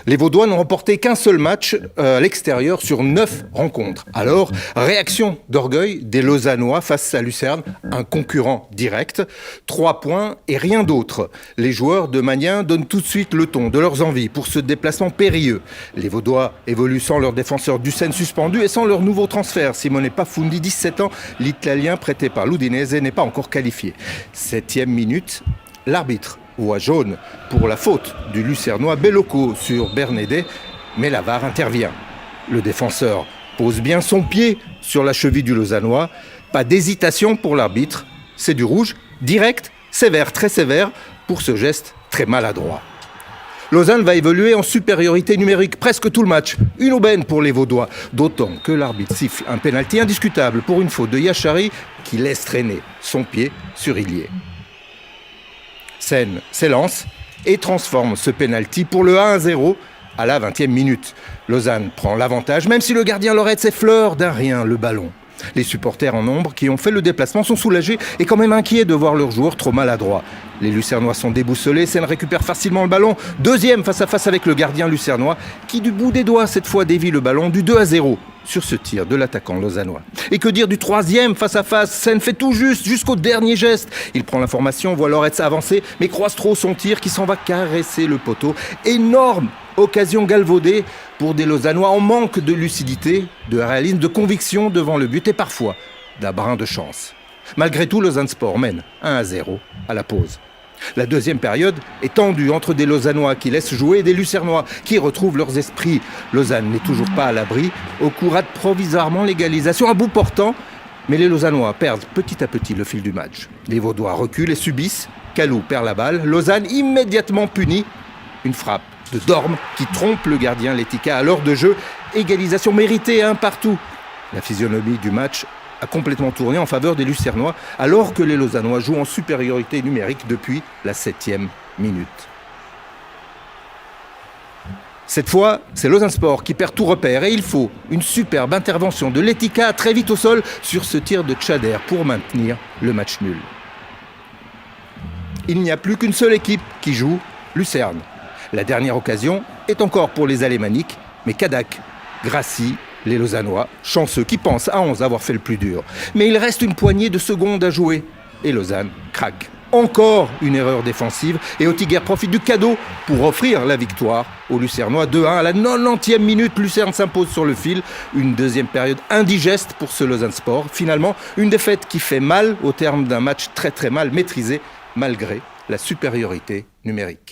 Les Vaudois n'ont remporté qu'un seul match à l'extérieur sur 9 rencontres. Alors, réaction d'orgueil des Lausannois face à Lucerne, un concurrent direct. 3 points et rien d'autre. Les joueurs de Magnin donnent tout de suite le ton de leurs envies pour ce déplacement périlleux. Les Vaudois évoluent sans leur défenseur Dussen suspendu et sans leur nouveau transfert. Simone Pafundi, 17 ans, l'Italien prêté par l'Udinese, n'est pas encore qualifié. 7e minute, l'arbitre voit jaune pour la faute du Lucernois Bellocco sur Bernédet, mais la VAR intervient. Le défenseur pose bien son pied sur la cheville du Lausannois. Pas d'hésitation pour l'arbitre. C'est du rouge, direct, sévère, très sévère, pour ce geste très maladroit. Lausanne va évoluer en supériorité numérique presque tout le match. Une aubaine pour les Vaudois, d'autant que l'arbitre siffle un pénalty indiscutable pour une faute de Yachari qui laisse traîner son pied sur Illier. Seine s'élance et transforme ce pénalty pour le 1-0 à la 20e minute. Lausanne prend l'avantage, même si le gardien Loretz effleure d'un rien le ballon. Les supporters en nombre qui ont fait le déplacement sont soulagés et quand même inquiets de voir leur joueur trop maladroit. Les Lucernois sont déboussolés, Seine récupère facilement le ballon. Deuxième face-à-face avec le gardien lucernois qui du bout des doigts cette fois dévie le ballon du 2-0 sur ce tir de l'attaquant lausannois. Et que dire du troisième face-à-face? Seine fait tout juste jusqu'au dernier geste. Il prend l'information, voit Loretz avancer, mais croise trop son tir qui s'en va caresser le poteau. Énorme occasion galvaudée pour des Lausannois en manque de lucidité, de réalisme, de conviction devant le but et parfois d'un brin de chance. Malgré tout, Lausanne Sport mène 1-0 à la pause. La deuxième période est tendue entre des Lausannois qui laissent jouer et des Lucernois qui retrouvent leurs esprits. Lausanne n'est toujours pas à l'abri. Aucourt rate provisoirement l'égalisation à bout portant, mais les Lausannois perdent petit à petit le fil du match. Les Vaudois reculent et subissent. Calou perd la balle. Lausanne immédiatement punie. Une frappe de Dorme qui trompe le gardien Letica à l'heure de jeu. Égalisation méritée un partout. La physionomie du match a complètement tourné en faveur des Lucernois alors que les Lausannois jouent en supériorité numérique depuis la 7e minute. Cette fois, c'est Lausanne Sport qui perd tout repère et il faut une superbe intervention de Letica très vite au sol sur ce tir de Tchader pour maintenir le match nul. Il n'y a plus qu'une seule équipe qui joue, Lucerne. La dernière occasion est encore pour les Alémaniques, mais Cadac gracie les Lausannois, chanceux qui pensent à 11 avoir fait le plus dur. Mais il reste une poignée de secondes à jouer et Lausanne craque. Encore une erreur défensive et Ottiguer profite du cadeau pour offrir la victoire aux Lucernois 2-1 à la 90e minute. Lucerne s'impose sur le fil. Une deuxième période indigeste pour ce Lausanne Sport. Finalement, une défaite qui fait mal au terme d'un match très très mal maîtrisé malgré la supériorité numérique.